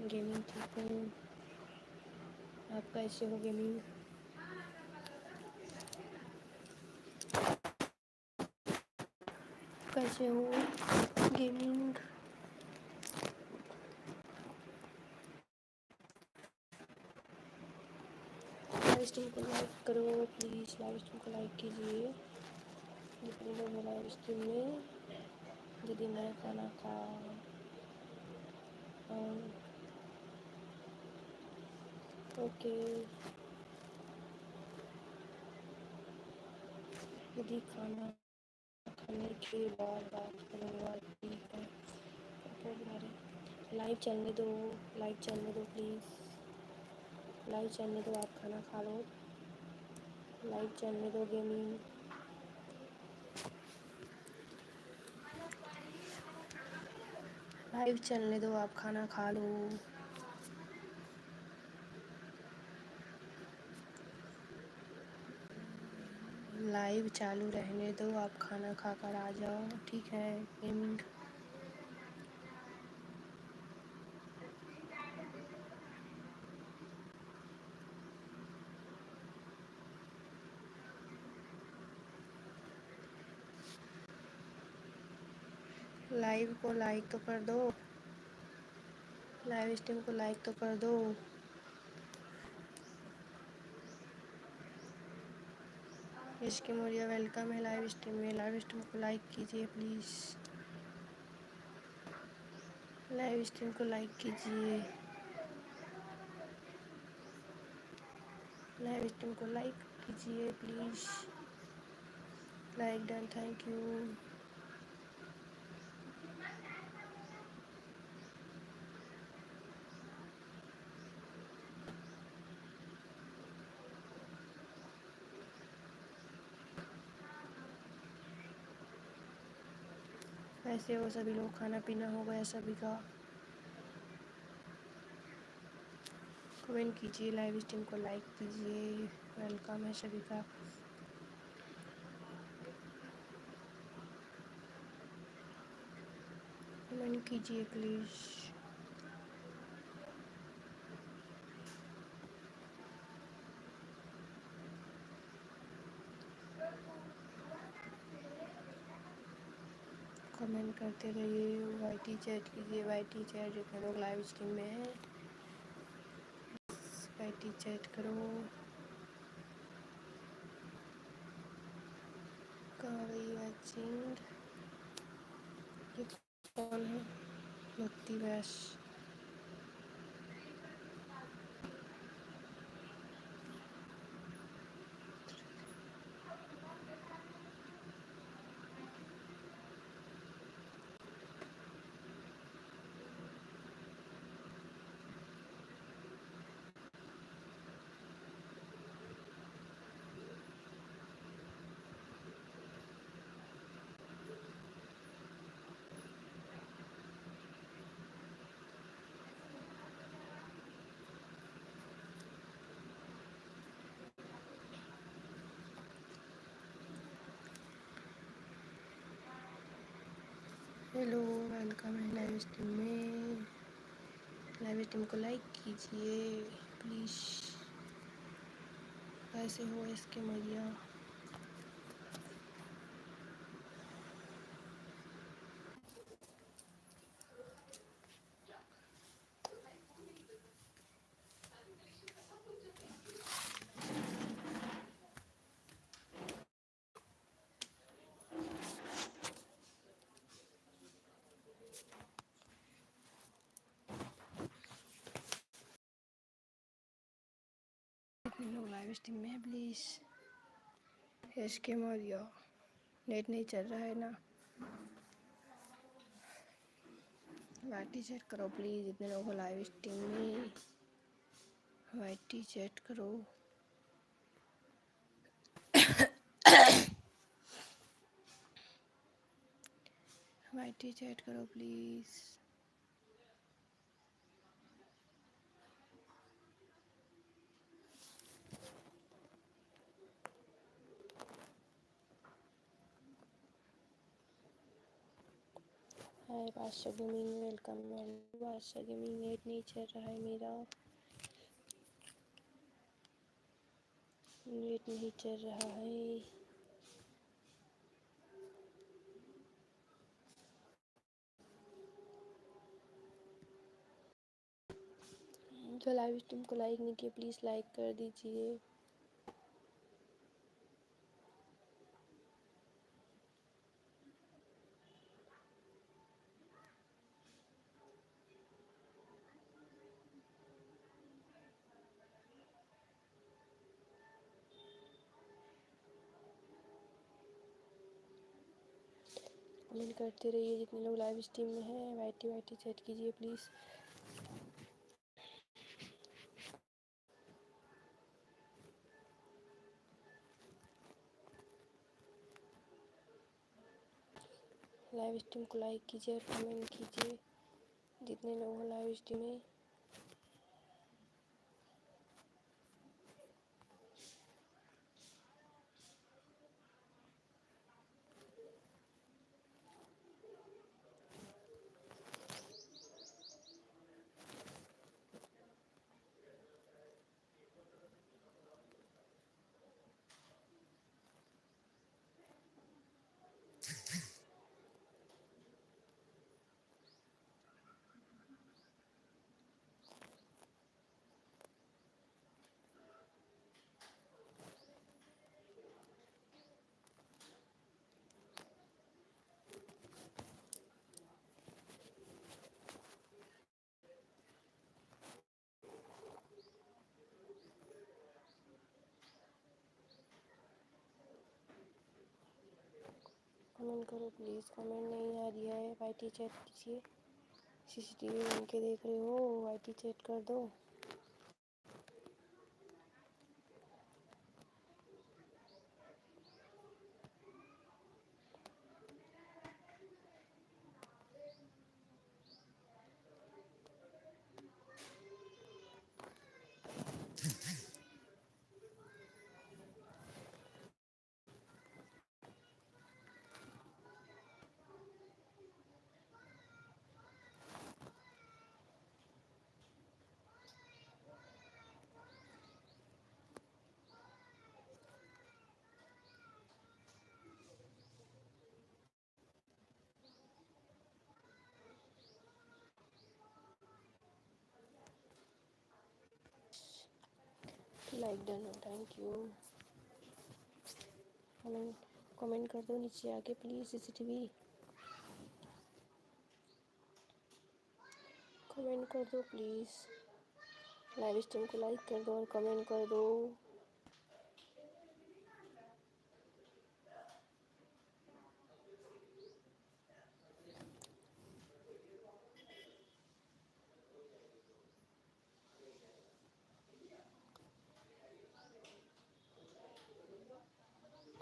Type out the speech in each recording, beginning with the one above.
Gaming ठीक हूँ। आप कैसे हो गेमिंग? कैसे हो गेमिंग? लाइव स्ट्रीम को लाइक करो प्लीज़, लाइव स्ट्रीम को लाइक कीजिए। जितने लोग हैं लाइव स्ट्रीम में, दीदी मैं खाना खा ओके। दीदी खाना खाने के बाद बात करूँगा, ठीक है। लाइव चलने दो, लाइव चलने दो प्लीज़, लाइव चलने दो। आप खाना खा लो, लाइव चलने दो गेमिंग। लाइव चलने दो, आप खाना खा लो। लाइव चालू रहने दो, आप खाना खा कर आ जाओ, ठीक है गेमिंग। लाइव को लाइक तो कर दो, लाइव स्ट्रीम को लाइक तो कर दो। इसके मोरिया वेलकम है लाइव स्ट्रीम में, लाइव स्ट्रीम को लाइक कीजिए प्लीज़, लाइव स्ट्रीम को लाइक कीजिए, लाइव स्ट्रीम को लाइक कीजिए please. Like done, thank you. वैसे वो सभी लोग, खाना पीना हो गया सभी का? कमेंट कीजिए, लाइव स्ट्रीम को लाइक कीजिए, वेलकम है सभी का। कमेंट कीजिए प्लीज़। कमेंट करते रहिए, वाईटी चैट कीजिए, वाईटी चैट। जितने लोग लाइव स्ट्रीम में हैं वाईटी चैट करो। कहाँ गई वैचिंग? ये कौन है? भक्ति व्यास। हेलो, वेलकम है लाइव स्ट्रीम में। लाइव स्ट्रीम को लाइक कीजिए प्लीज़। कैसे हो इसके मैया? कितने लोग लाइव स्ट्रीम में है प्लीज़? इसके मैया नेट नहीं चल रहा है ना? वाईटी चैट करो प्लीज़, जितने लोग लाइव स्ट्रीम में वाईटी चैट करो। वाईटी चैट करो प्लीज़। हाय बादशाह गेमिंग, वेलकम। बादशाह गेमिंग नेट नहीं चल रहा है मेरा, नेट नहीं चल रहा है। जो लाइव स्ट्रीम को लाइक नहीं किया प्लीज़ लाइक कर दीजिए। कमेंट करते रहिए जितने लोग लाइव स्ट्रीम में हैं, वाईटी वाईटी चैट कीजिए प्लीज़। लाइव स्ट्रीम को लाइक कीजिए और कमेंट कीजिए जितने लोग हैं लाइव स्ट्रीम में। कमेंट करो प्लीज़, कमेंट नहीं आ रही है। वाईटी चैट कीजिए, सीसीटीवी बन के देख रहे हो, वाईटी चैट कर दो। लाइक डन हो, थैंक यू। कमेंट कमेंट कर दो नीचे आके प्लीज़। सीसीटीवी कमेंट कर दो प्लीज़, लाइव स्ट्रीम को लाइक कर दो और कमेंट कर दो।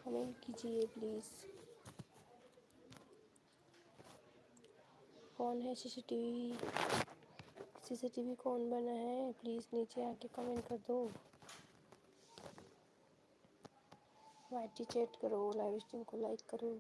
कमेंट कीजिए प्लीज़। कौन है सीसीटीवी? सीसीटीवी कौन बना है प्लीज़ नीचे आके कमेंट कर दो। वाईटी चैट करो, लाइव स्ट्रीम को लाइक करो।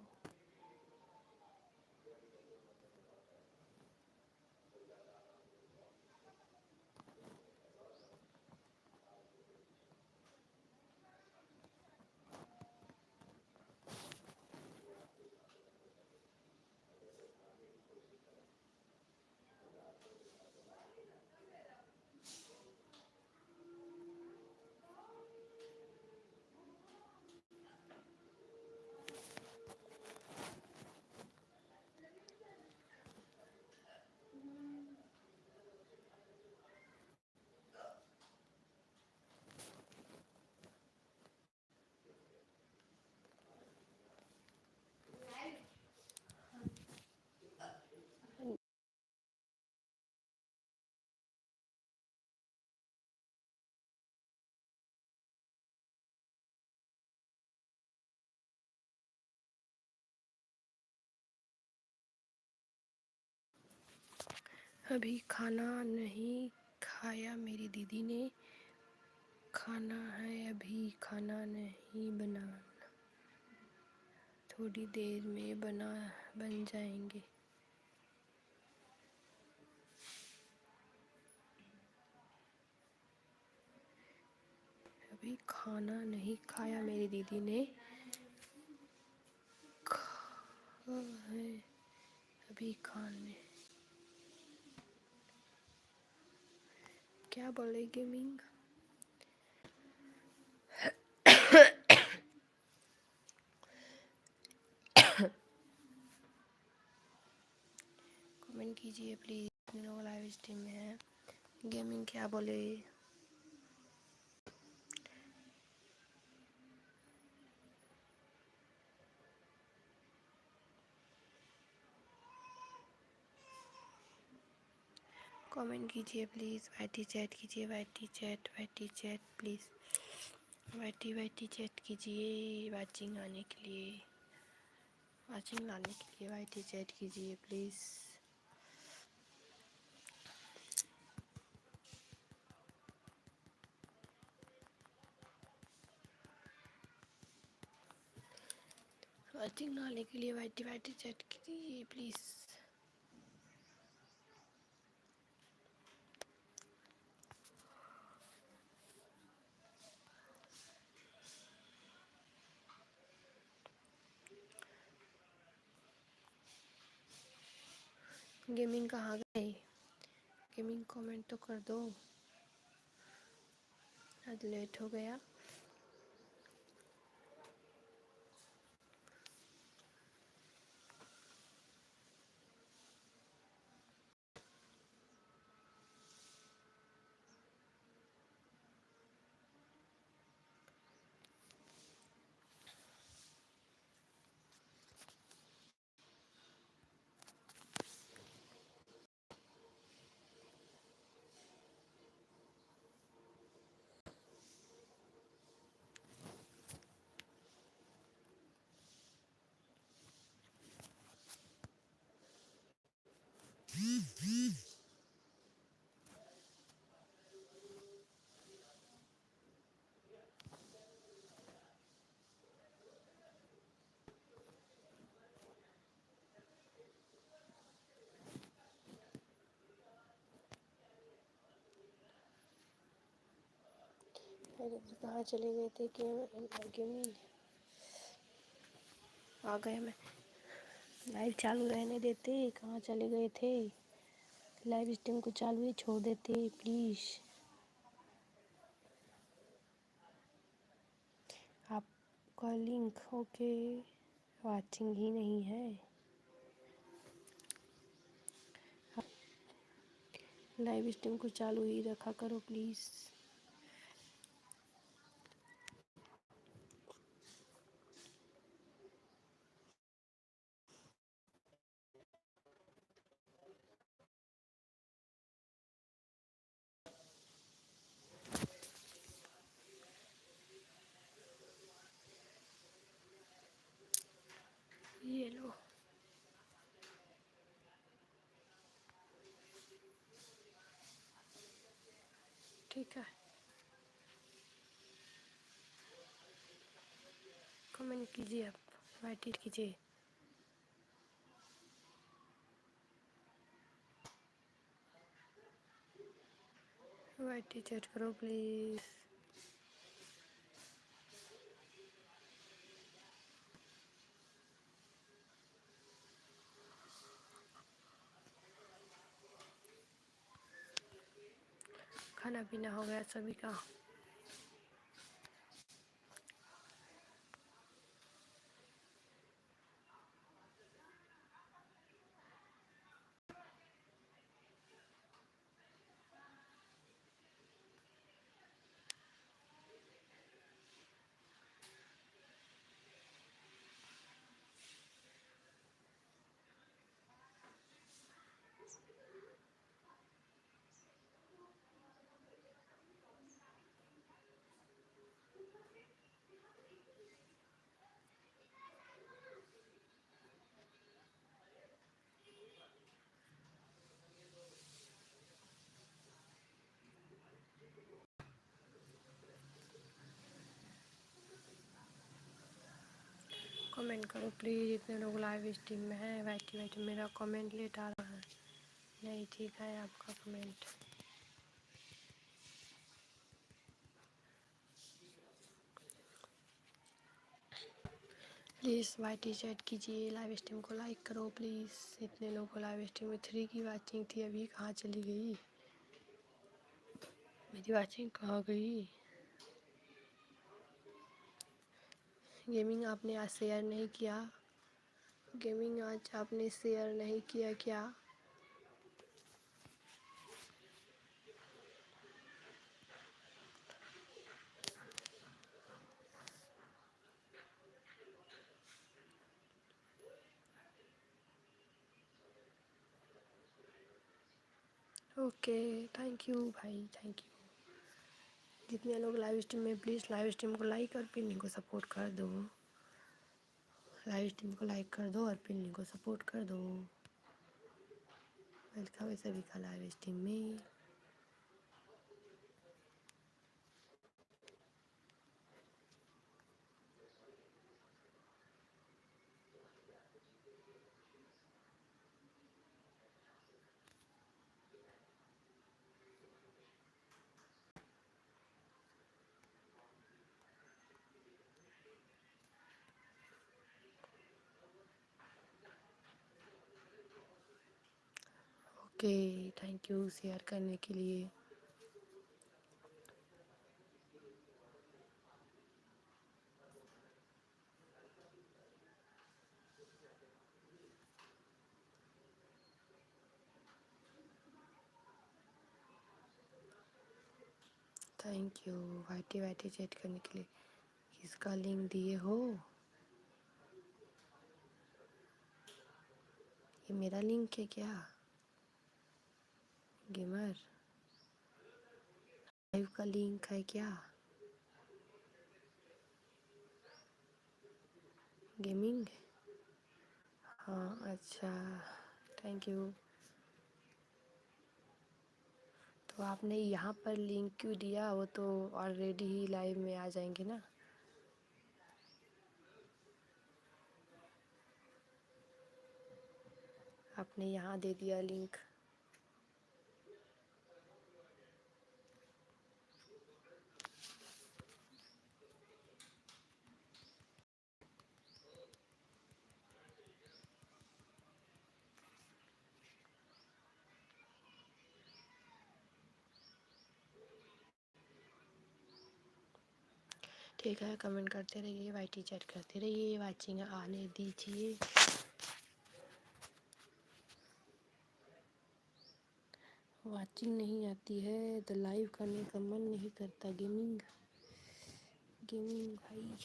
अभी खाना नहीं खाया मेरी दीदी ने, खाना है अभी, खाना नहीं बनाना, थोड़ी देर में बन जाएंगे। अभी खाना नहीं खाया मेरी दीदी ने, है अभी खाने। क्या बोले गेमिंग? कमेंट कीजिए प्लीज, लोग लाइव स्ट्रीम में है। गेमिंग क्या बोले? कमेंट कीजिए प्लीज़, वाईटी चैट कीजिए, YT chat please, YT chat कीजिए। वाचिंग आने के लिए, वाचिंग लाने के लिए वाईटी चैट कीजिए प्लीज़। वाचिंग लाने के लिए वाईटी चैट कीजिए प्लीज़। गेमिंग कहाँ गए? गेमिंग कमेंट तो कर दो, आज लेट हो गया। कहाँ चले गए थे? गेमिंग आ गए, मैं लाइव चालू रहने देते, कहाँ चले गए थे? लाइव स्ट्रीम को चालू ही छोड़ देते प्लीज़। आपका लिंक ओके, वाचिंग ही नहीं है। लाइव स्ट्रीम को चालू ही रखा करो प्लीज़। ये लो, ठीक है। कमेंट कीजिए, आप वाइट कीजिए। वाइट चैट करो प्लीज़। खाना पीना हो गया सभी का? कमेंट करो प्लीज़, इतने लोग लाइव स्ट्रीम में हैं। वाइट मेरा कमेंट लेट आ रहा है। नहीं ठीक है आपका कमेंट। प्लीज़ वाईटी चैट कीजिए, लाइव स्ट्रीम को लाइक करो प्लीज़। इतने लोगों को लाइव स्ट्रीम में 3 की वाचिंग थी, अभी कहाँ चली गई मेरी वाचिंग? कहाँ गई? गेमिंग आपने आज शेयर नहीं किया? गेमिंग आज आपने शेयर नहीं किया क्या? ओके, थैंक यू भाई, थैंक यू। जितने लोग लाइव स्ट्रीम में, प्लीज़ लाइव स्ट्रीम को लाइक और पिन्नी को सपोर्ट कर दो। लाइव स्ट्रीम को लाइक कर दो और पिन्नी को सपोर्ट कर दो। वेलकम है सभी का लाइव स्ट्रीम में। ओके, थैंक यू शेयर करने के लिए। Thank you YT YT chat करने के लिए। किसका लिंक दिए हो? ये मेरा लिंक है क्या? गेमर लाइव का लिंक है क्या? गेमिंग? हाँ, अच्छा, थैंक यू। तो आपने यहाँ पर लिंक क्यों दिया? वो तो ऑलरेडी ही लाइव में आ जाएंगे ना। आपने यहाँ दे दिया लिंक। ठीक है, कमेंट करते रहिए, वाईटी चैट करते रहिए, वाचिंग आने दीजिए। वाचिंग नहीं आती है तो लाइव करने का मन नहीं करता। गेमिंग गेमिंग भाई।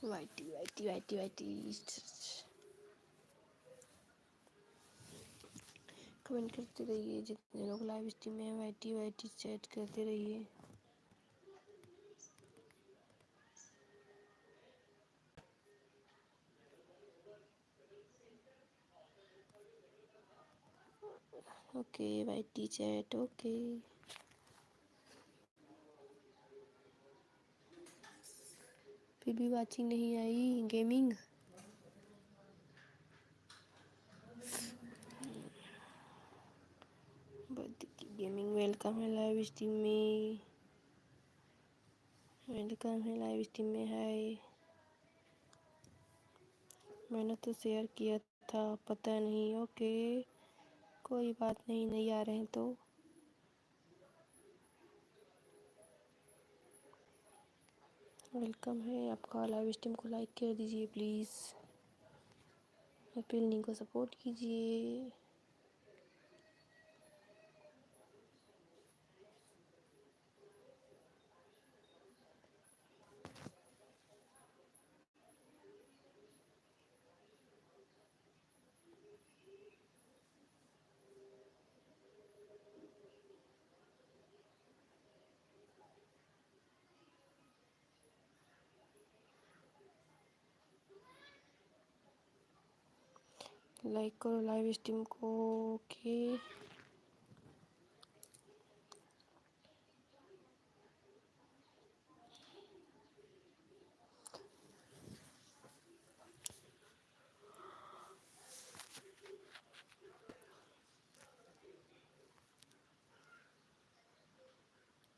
YT YT YT YT comment करते रहिए। जितने लोग लाइव स्ट्रीम में वाईटी वाईटी चैट करते रहिए। Okay YT chat, okay. फिर भी वाचिंग नहीं आई। गेमिंग गेमिंग वेलकम है लाइव स्ट्रीम में। वेलकम है लाइव स्ट्रीम में। है मैंने तो शेयर किया था, पता नहीं। ओके, कोई बात नहीं, नहीं आ रहे हैं तो। वेलकम है आपका। लाइव स्ट्रीम को लाइक कर दीजिए प्लीज़। पिलनी को सपोर्ट कीजिए। लाइक करो लाइव स्ट्रीम को। ओके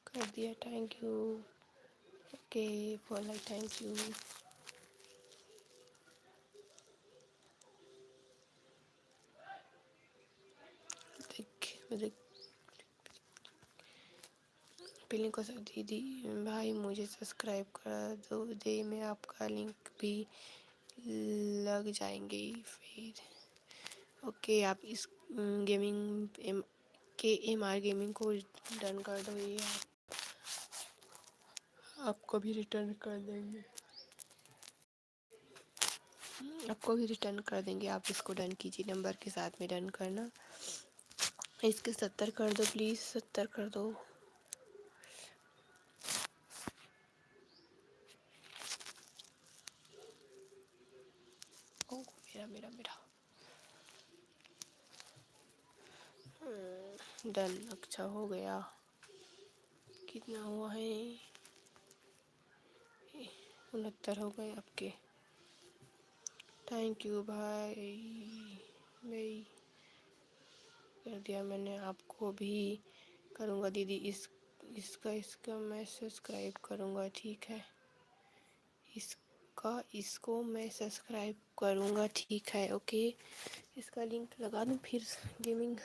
कर दिया, thank you. Okay for like, thank you. देख पिलिंग को सब दीदी भाई मुझे सब्सक्राइब कर दो दे, मैं आपका लिंक भी लग जाएंगे फिर। ओके आप इस गेमिंग के एम आर गेमिंग को डन कर दो, ये आपको भी रिटर्न कर देंगे, आपको भी रिटर्न कर देंगे। आप इसको डन कीजिए, नंबर के साथ में डन करना। इसके 70 कर दो प्लीज़, 70 कर दो। ओ मेरा मेरा मेरा डन, अच्छा हो गया। कितना हुआ है? 69 हो गए आपके। थैंक यू भाई, भाई कर दिया मैंने, आपको भी करूँगा दीदी। इसका मैं सब्सक्राइब करूँगा, ठीक है। इसको मैं सब्सक्राइब करूँगा, ठीक है। ओके इसका लिंक लगा दूँ फिर गेमिंग।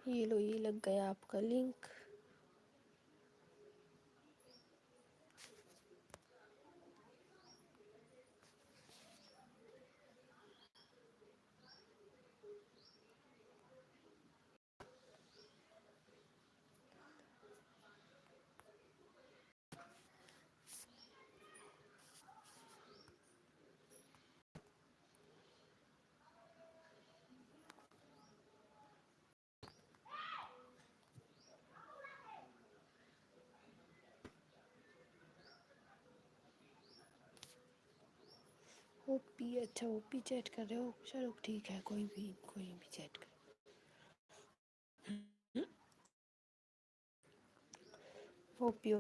ये लो, ये लग गया आपका लिंक। ओपी, अच्छा ओपी चैट कर रहे हो, चलो ठीक है, कोई भी चैट कर। ओपी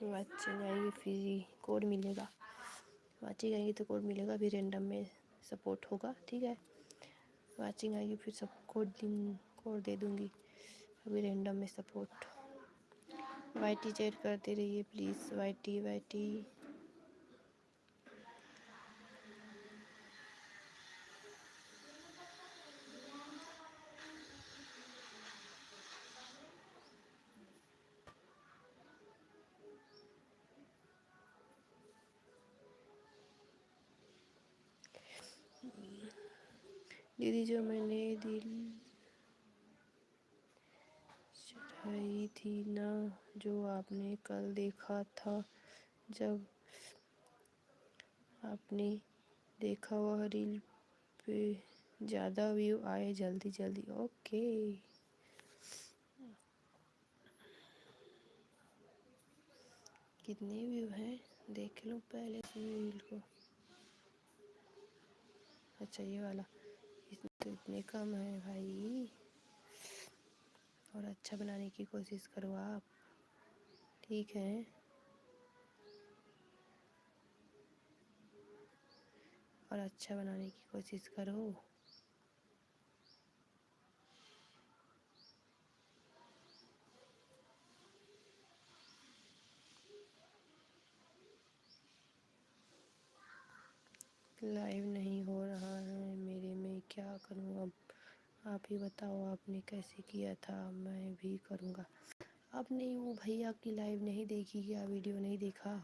वाचिंग आएगी फिर कोड मिलेगा, वाचिंग आएगी तो कोड मिलेगा, फिर रैंडम में सपोर्ट होगा, ठीक है। वाचिंग आएगी फिर सब कोड दे दूँगी, अभी रैंडम में सपोर्ट। वाईटी चैट करते रहिए प्लीज़, वाईटी वाईटी। दीदी जो मैंने दिल चढ़ाई थी ना, जो आपने कल देखा था, जब आपने देखा वह रील पे ज़्यादा व्यू आए जल्दी जल्दी। ओके कितने व्यू हैं देख लो पहले से रील को। अच्छा ये वाला, इसमें तो इतने कम है भाई, और अच्छा बनाने की कोशिश करो आप, ठीक है। और अच्छा बनाने की कोशिश करो। लाइव नहीं हो रहा है मेरे में, क्या करूँ अब? आप ही बताओ, आपने कैसे किया था, मैं भी करूँगा। आपने वो भैया की लाइव नहीं देखी क्या? वीडियो नहीं देखा?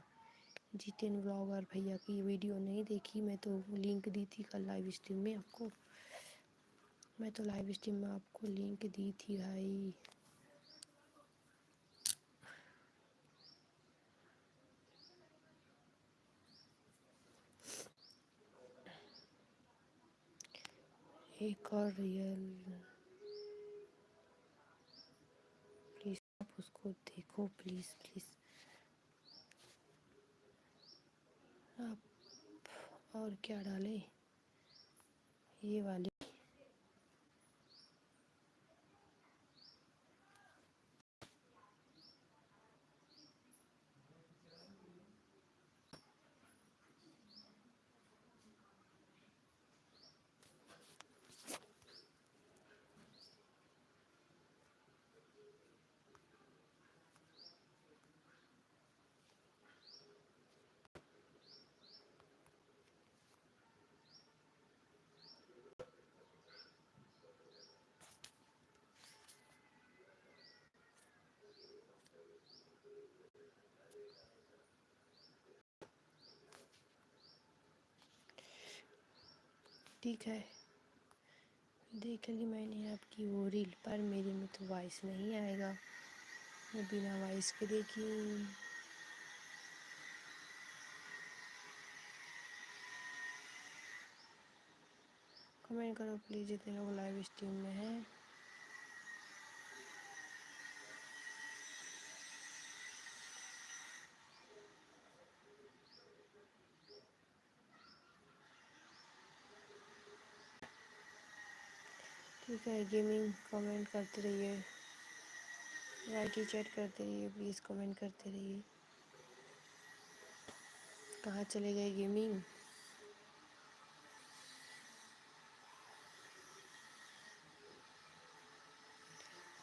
जितेन ब्लॉगर भैया की वीडियो नहीं देखी? मैं तो लिंक दी थी कल लाइव स्ट्रीम में आपको, मैं तो लाइव स्ट्रीम में आपको लिंक दी थी भाई। एक और रियल को देखो प्लीज़ प्लीज़। आप और क्या डाले, ये वाली। ठीक है, देख ली मैंने आपकी वो रील, पर मेरे में तो वॉइस नहीं आएगा, मैं बिना वॉइस के देखी। कमेंट करो प्लीज़ जितने लोग लाइव स्ट्रीम में हैं। ठीक है, गेमिंग कमेंट करते रहिए, वाईटी चैट करते रहिए, प्लीज़ कमेंट करते रहिए। कहाँ चले गए gaming?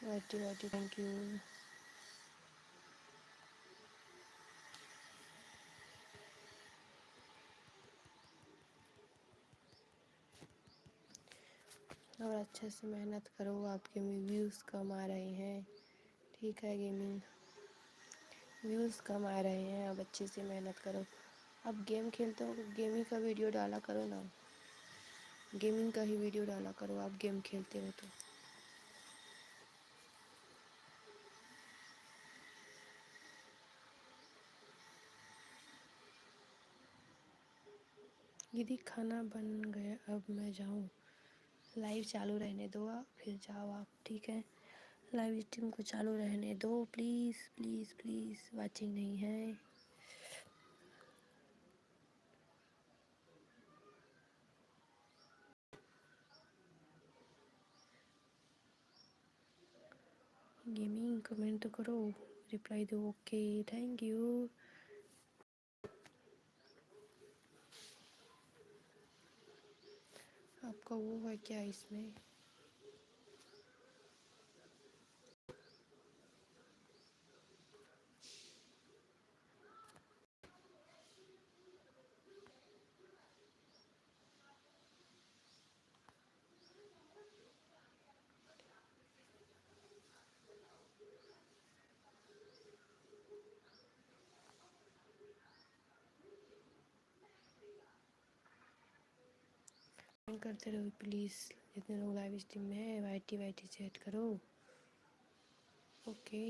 YT YT thank you. और अच्छे से मेहनत करो, आपके में व्यूज़ कम आ रहे हैं। ठीक है गेमिंग, व्यूज़ कम आ रहे हैं, अब अच्छे से मेहनत करो। अब गेम खेलते हो, गेमिंग का वीडियो डाला करो ना, गेमिंग का ही वीडियो डाला करो, आप गेम खेलते हो तो। दीदी खाना बन गया, अब मैं जाऊँ? लाइव चालू रहने दो आप, फिर जाओ आप, ठीक है। लाइव स्ट्रीम को चालू रहने दो प्लीज़ प्लीज़ प्लीज़, वाचिंग नहीं है। गेमिंग कमेंट तो करो, रिप्लाई दो, ओके थैंक यू। आपका वो है क्या इसमें? कमेंट करते रहो प्लीज़, जितने लोग लाइव स्ट्रीम में है, वाईटी वाईटी चैट करो, ओके।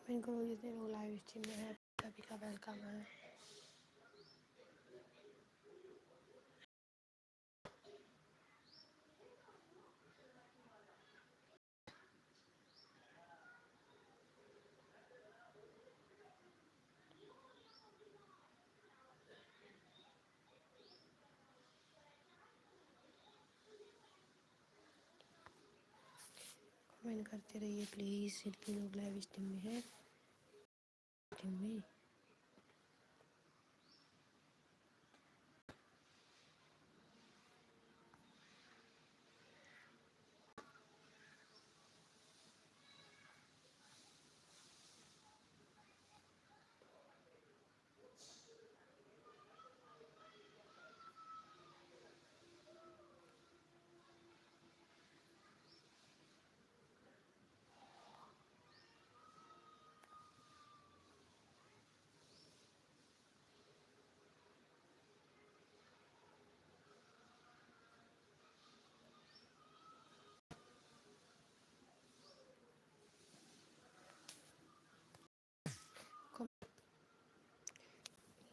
कमेंट करो जितने लोग लाइव स्ट्रीम में है, सभी का वेलकम है। कमेंट करते रहिए प्लीज़, जितने लोग लाइव स्ट्रीम में हैं स्ट्रीम में।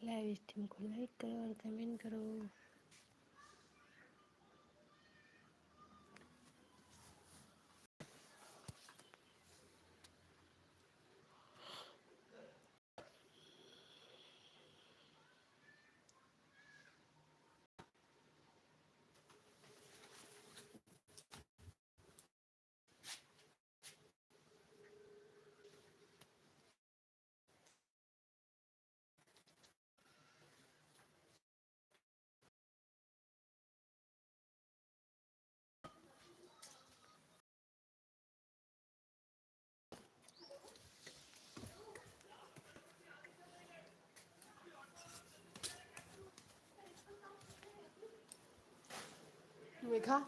लाइव स्ट्रीम को लाइक करो और कमेंट करो। मेघा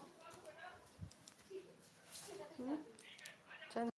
चल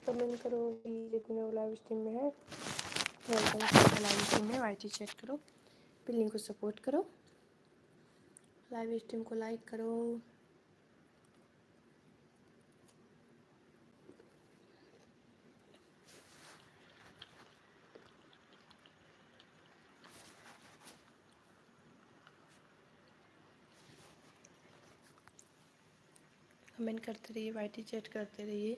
कमेंट करो कि जितने लोग लाइव स्ट्रीम में है वेलकम लाइव स्ट्रीम में वाईटी चैट करो, पिल्लिंग को सपोर्ट करो, लाइव स्ट्रीम को लाइक करो। कमेंट करते रहिए, वाईटी चैट करते रहिए।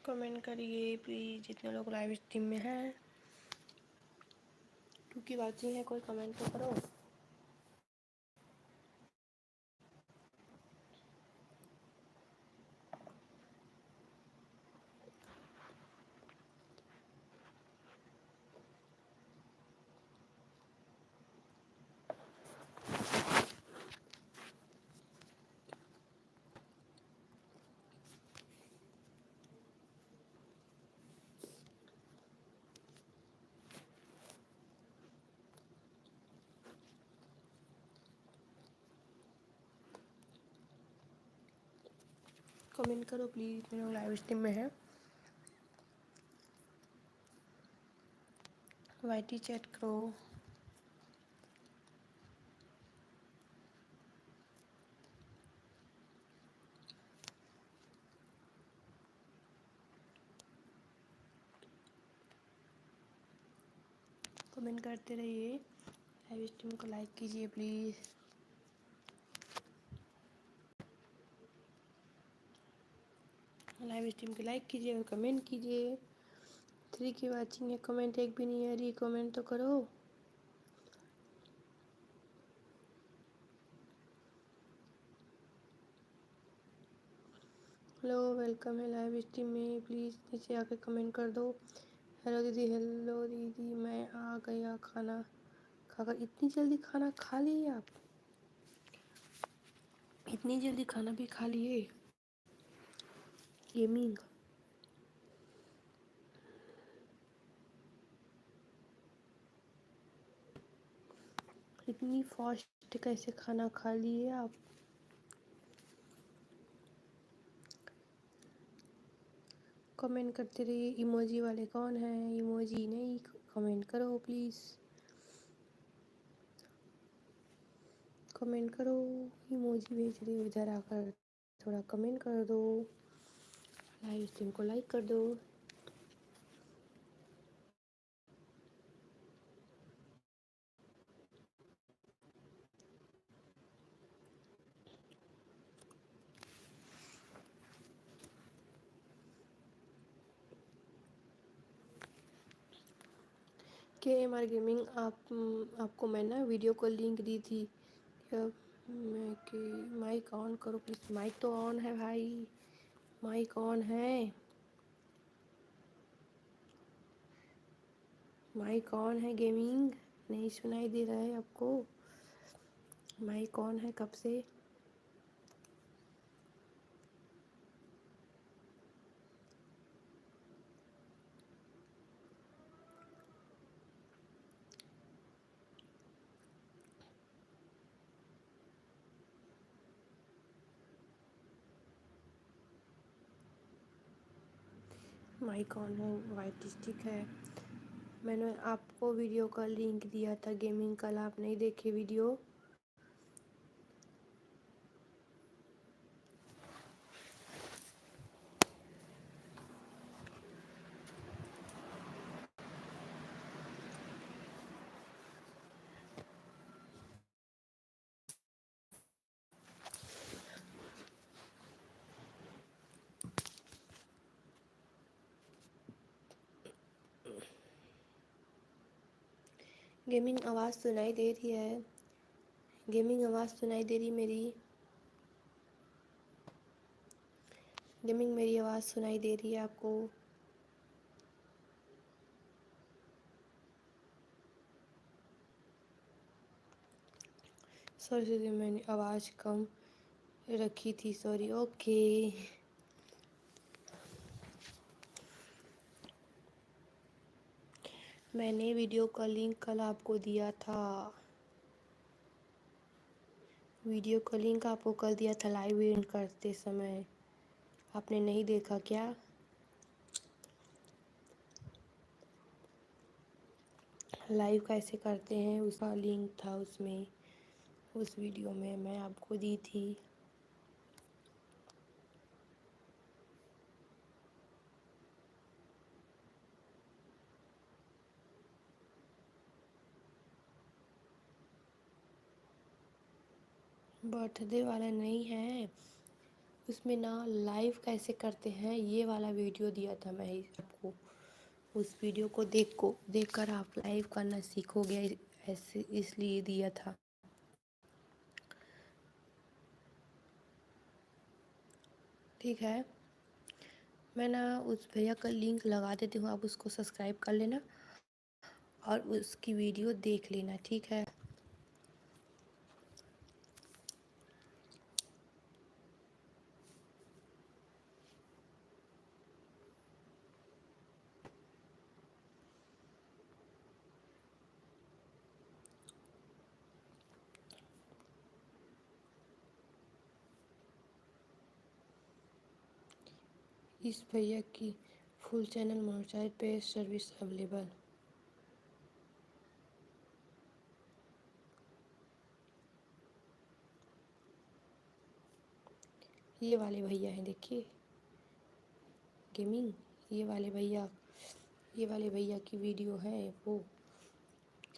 कमेंट करिए प्लीज़, जितने लोग लाइव स्ट्रीम में हैं। क्योंकि वाचिंग है, कोई कमेंट तो करो। कमेंट करो प्लीज़, जितने लोग लाइव स्ट्रीम में हैं। वाईटी चैट करो। कमेंट करते रहिए, लाइव स्ट्रीम को लाइक कीजिए प्लीज़। लाइव स्ट्रीम को लाइक कीजिए और कमेंट कीजिए। 3 की वाचिंग है, कमेंट एक भी नहीं आ रही, कमेंट तो करो। हेलो, वेलकम है लाइव स्ट्रीम में, प्लीज़ नीचे आके कमेंट कर दो। हेलो दीदी, हेलो दीदी, मैं आ गया खाना खाकर। इतनी जल्दी खाना खा लिए आप? इतनी जल्दी खाना भी खा लिए? गेमिंग इतनी फास्ट कैसे खाना खा लिए आप? कमेंट करते रहिए। इमोजी वाले कौन है? इमोजी नहीं, कमेंट करो प्लीज़, कमेंट करो। इमोजी भेज रही हो, इधर आकर थोड़ा कमेंट कर दो, लाइव स्ट्रीम को लाइक कर दो। KMR गेमिंग, आपको मैं ना वीडियो को लिंक दी थी। मैं कि माइक ऑन करो प्लीज़। माइक तो ऑन है भाई, माइक ऑन है, माइक ऑन है। गेमिंग नहीं सुनाई दे रहा है आपको? माइक ऑन है कब से? माइक ऑन है, वाइट स्टिक है। मैंने आपको वीडियो का लिंक दिया था गेमिंग, कल आप नहीं देखे वीडियो? गेमिंग आवाज़ सुनाई दे रही है? गेमिंग आवाज़ सुनाई दे रही मेरी? गेमिंग मेरी आवाज़ सुनाई दे रही है आपको? सॉरी, मैंने आवाज़ कम रखी थी, सॉरी। ओके, मैंने वीडियो का लिंक कल आपको दिया था। वीडियो का लिंक आपको कल दिया था लाइव एंड करते समय, आपने नहीं देखा क्या? लाइव कैसे करते हैं उसका लिंक था उसमें, उस वीडियो में मैं आपको दी थी। बर्थडे वाला नहीं है उसमें ना, लाइव कैसे करते हैं ये वाला वीडियो दिया था मैं आपको। उस वीडियो को देखकर आप लाइव करना सीखोगे, ऐसे इसलिए दिया था। ठीक है, मैं ना उस भैया का लिंक लगा देती हूँ, आप उसको सब्सक्राइब कर लेना और उसकी वीडियो देख लेना, ठीक है? इस भैया की फुल चैनल मोनेटाइज पे सर्विस अवेलेबल। ये वाले भैया हैं, देखिए गेमिंग, ये वाले भैया की वीडियो है वो।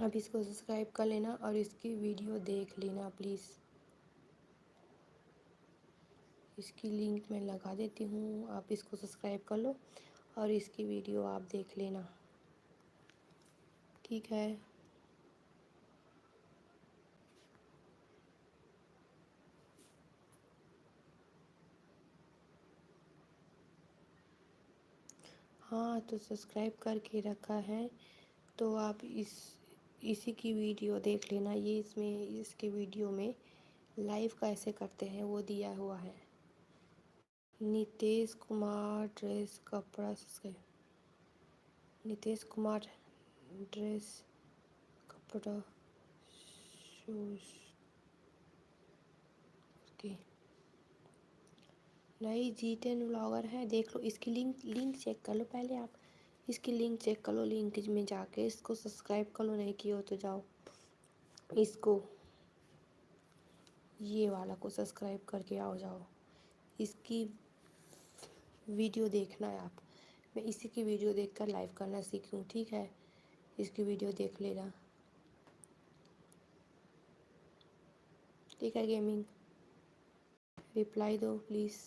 आप इसको सब्सक्राइब कर लेना और इसकी वीडियो देख लेना प्लीज़। इसकी लिंक मैं लगा देती हूँ, आप इसको सब्सक्राइब कर लो और इसकी वीडियो आप देख लेना, ठीक है। हाँ तो सब्सक्राइब करके रखा है तो आप इसी की वीडियो देख लेना। ये इसके वीडियो में लाइव कैसे करते हैं वो दिया हुआ है। नितेश कुमार ड्रेस कपड़ा सब्सक्राइब, नितेश कुमार ड्रेस कपड़ा शूज की नई G10 व्लॉगर है, देख लो इसकी लिंक चेक कर लो पहले आप। इसकी लिंक चेक कर लो, लिंक में जाके इसको सब्सक्राइब कर लो, नहीं किया हो तो जाओ इसको, ये वाला को सब्सक्राइब करके आओ जाओ। इसकी वीडियो देखना है आप, मैं इसी की वीडियो देखकर लाइव करना सीखूँ, ठीक है। इसकी वीडियो देख लेना, ठीक है। गेमिंग रिप्लाई दो प्लीज़।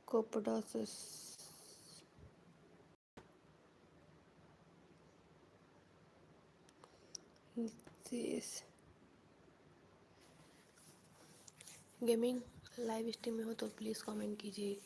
कोपडासस नितेश गेमिंग लाइव स्ट्रीम में हो तो प्लीज़ कमेंट कीजिए।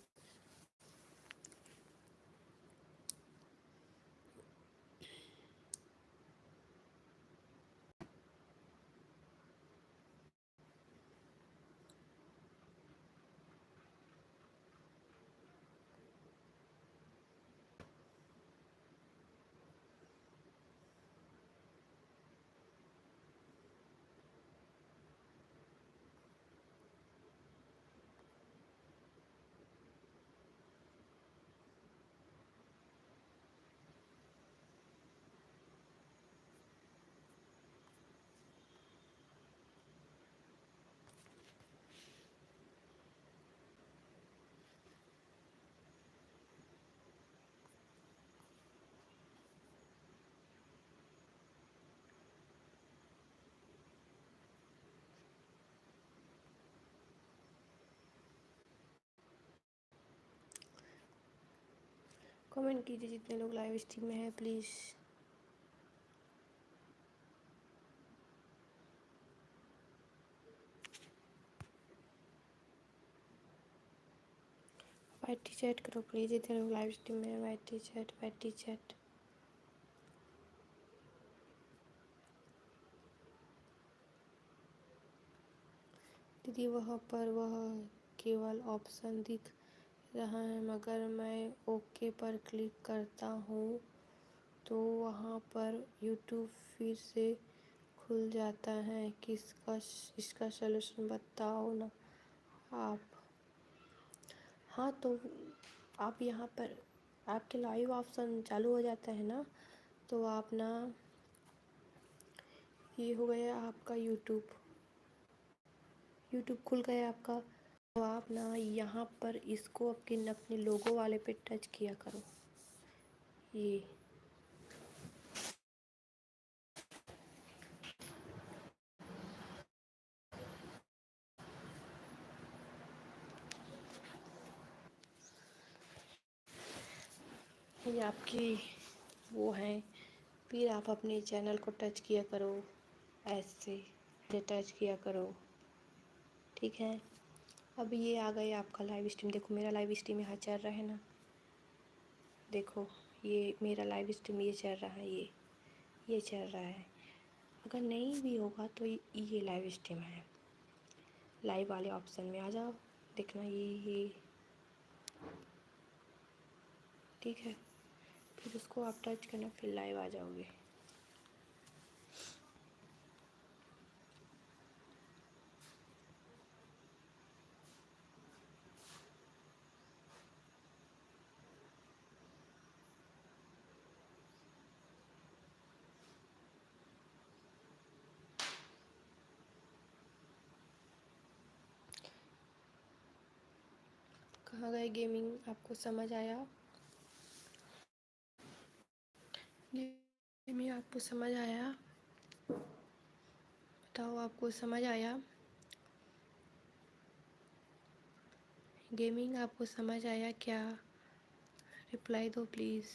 कमेंट कीजिए जितने लोग लाइव स्ट्रीम में हैं प्लीज़। वाईटी चैट करो प्लीज़, जितने लोग लाइव स्ट्रीम में हैं। YT chat, YT chat. दीदी वहाँ पर वह केवल ऑप्शन दिख रहा है, मगर मैं ओके पर क्लिक करता हूँ तो वहाँ पर यूट्यूब फिर से खुल जाता है। इसका सलूशन बताओ ना आप। हाँ तो आप यहाँ पर आपके लाइव ऑप्शन चालू हो जाता है ना, तो आप ना, ये हो गया आपका यूट्यूब खुल गया आपका। तो आप ना यहाँ पर इसको अपने लोगो वाले पे टच किया करो। ये आपकी वो है, फिर आप अपने चैनल को टच किया करो, ऐसे टच किया करो, ठीक है। अब ये आ गया आपका लाइव स्ट्रीम। देखो मेरा लाइव स्ट्रीम यहाँ चल रहा है ना, देखो ये मेरा लाइव स्ट्रीम ये चल रहा है, ये चल रहा है। अगर नहीं भी होगा तो ये लाइव स्ट्रीम है। लाइव वाले ऑप्शन में आ जाओ, देखना ये ठीक है। फिर उसको आप टच करना, फिर लाइव आ जाओगे। कहाँ गए गेमिंग, आपको समझ आया? गेमिंग आपको समझ आया? बताओ आपको समझ आया? गेमिंग आपको समझ आया क्या? रिप्लाई दो प्लीज़।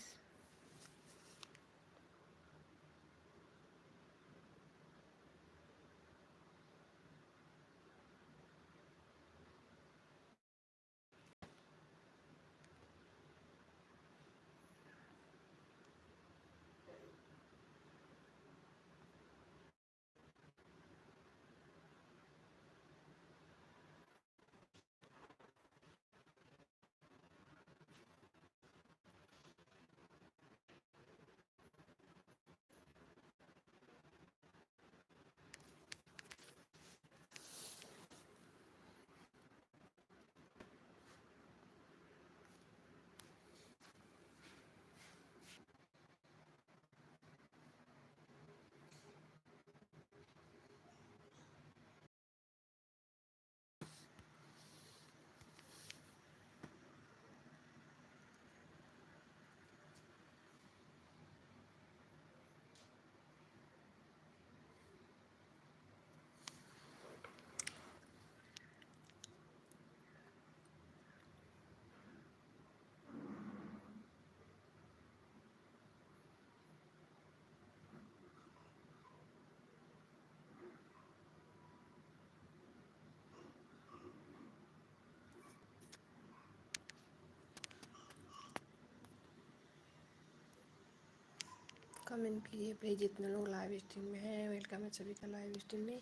कमेंट कीजिए प्लीज़ जितने लोग लाइव स्ट्रीम में हैं। वेलकम है सभी का लाइव स्ट्रीम में।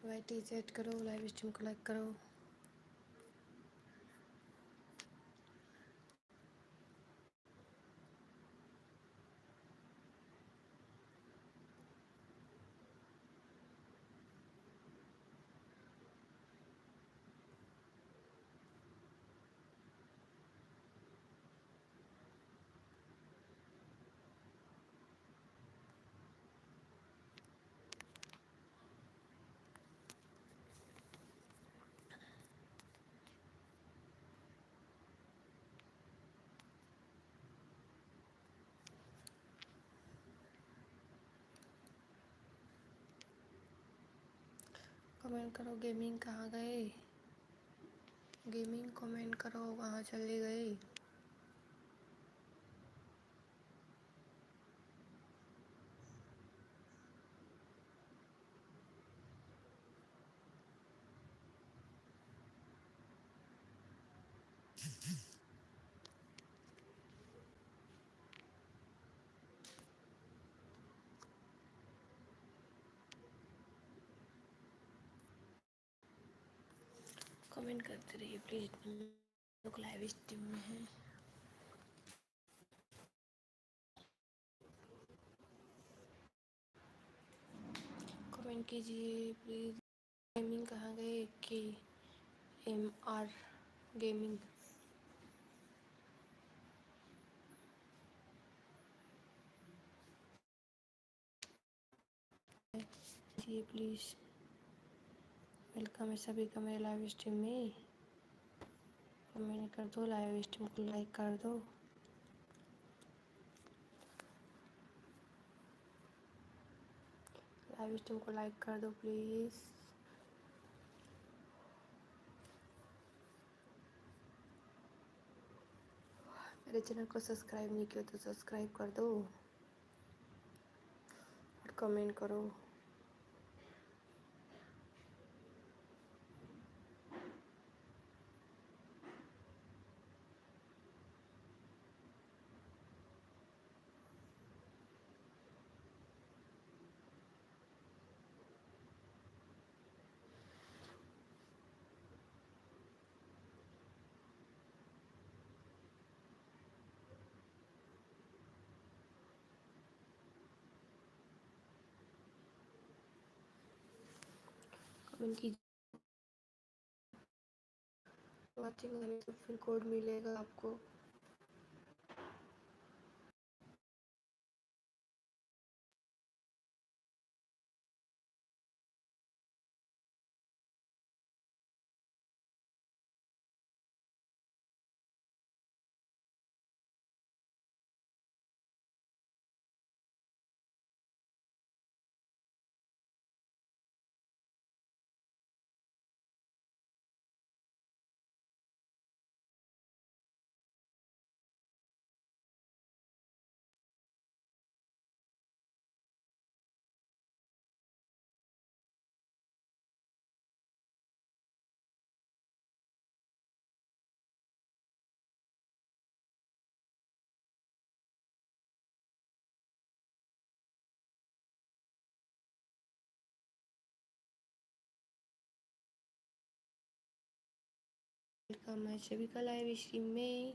वाईटी सेट करो, लाइव स्ट्रीम को लाइक करो। कमेंट करो गेमिंग कहाँ गए? गेमिंग कमेंट करो कहाँ चले गए? कमेंट करते रहिए प्लीज़, लोग लाइव स्ट्रीम में हैं। कमेंट कीजिए प्लीज़। गेमिंग कहाँ गए? KMR गेमिंग कीजिए प्लीज़। वेलकम है सभी का मेरे लाइव स्ट्रीम में। कमेंट कर दो, लाइव स्ट्रीम को लाइक कर दो। लाइव स्ट्रीम को लाइक कर दो प्लीज़। मेरे चैनल को सब्सक्राइब नहीं किया तो सब्सक्राइब कर दो और कमेंट करो। कमेंट कीजिए। वॉचिंग तो फिर कोड मिलेगा आपको। वेलकम है सभी का लाइव स्ट्रीम में।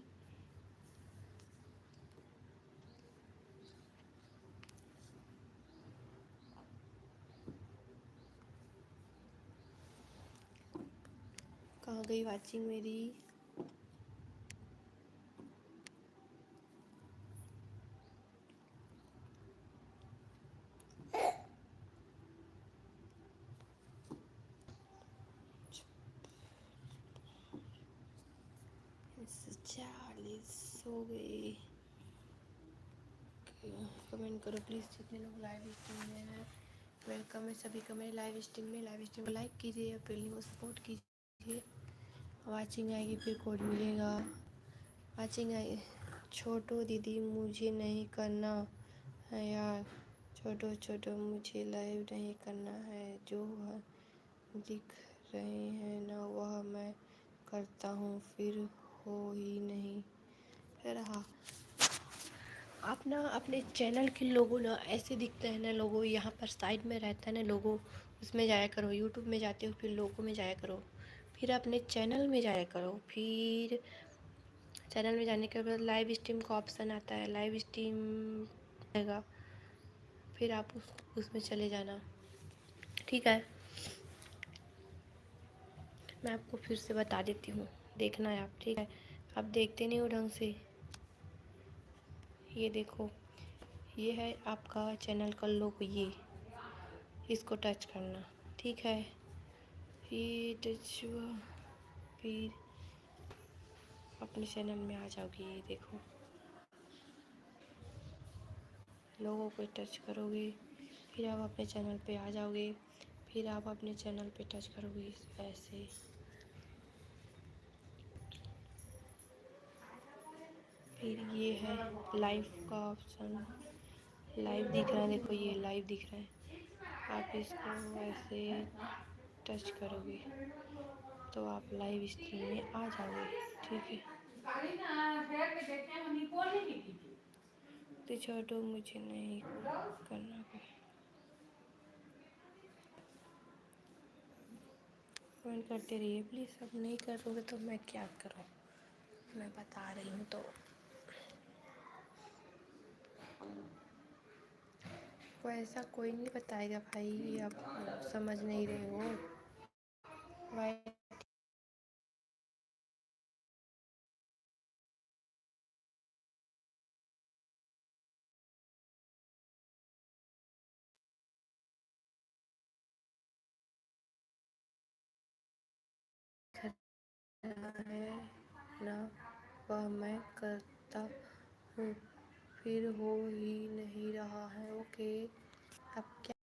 कहाँ गई वाचिंग मेरी? चालीस हो गई। कमेंट करो प्लीज़ जितने लोग लाइव स्ट्रीम में हैं। वेलकम है सभी का मेरे लाइव स्ट्रीम में। लाइव स्ट्रीम को लाइक कीजिए, फैमिली को सपोर्ट कीजिए। वाचिंग आएगी फिर कोड मिलेगा। Watching I. छोटो दीदी मुझे नहीं करना है यार, छोटो छोटो मुझे लाइव नहीं करना है। जो दिख रहे हैं ना वह मैं करता हूँ, फिर हो ही नहीं रहा। आप ना अपने चैनल के लोगो ना ऐसे दिखते हैं ना, लोगो यहाँ पर साइड में रहता है ना लोगो, उसमें जाया करो। यूट्यूब में जाते हो फिर लोगो में जाया करो, फिर अपने चैनल में जाया करो। फिर चैनल में जाने के बाद लाइव स्ट्रीम का ऑप्शन आता है, लाइव स्ट्रीम आएगा, फिर आप उसमें चले जाना। ठीक है, मैं आपको फिर से बता देती हूँ, देखना है आप। ठीक है, आप देखते नहीं हो ढंग से। ये देखो, ये है आपका चैनल का लोगो, ये इसको टच करना। ठीक है, ये टच हुआ, फिर अपने चैनल में आ जाओगे। ये देखो, लोगों को टच करोगे, फिर आप अपने चैनल पे आ जाओगे। फिर आप अपने चैनल पे टच करोगे ऐसे। फिर ये है लाइव का ऑप्शन, लाइव दिख रहा है, देखो ये लाइव दिख रहा है। आप इसको ऐसे टच करोगे तो आप लाइव स्ट्रीम में आ जाओगे। ठीक है, तो छोटो मुझे नहीं करना है। कमेंट करते रहिए प्लीज़। अब नहीं करोगे तो मैं क्या करूँ, मैं बता रही हूँ तो। ऐसा कोई नहीं बताएगा भाई, आप समझ नहीं रहे हो भाई। है ना वह मैं करता हूँ, फिर हो ही नहीं रहा है। ओके, अब क्या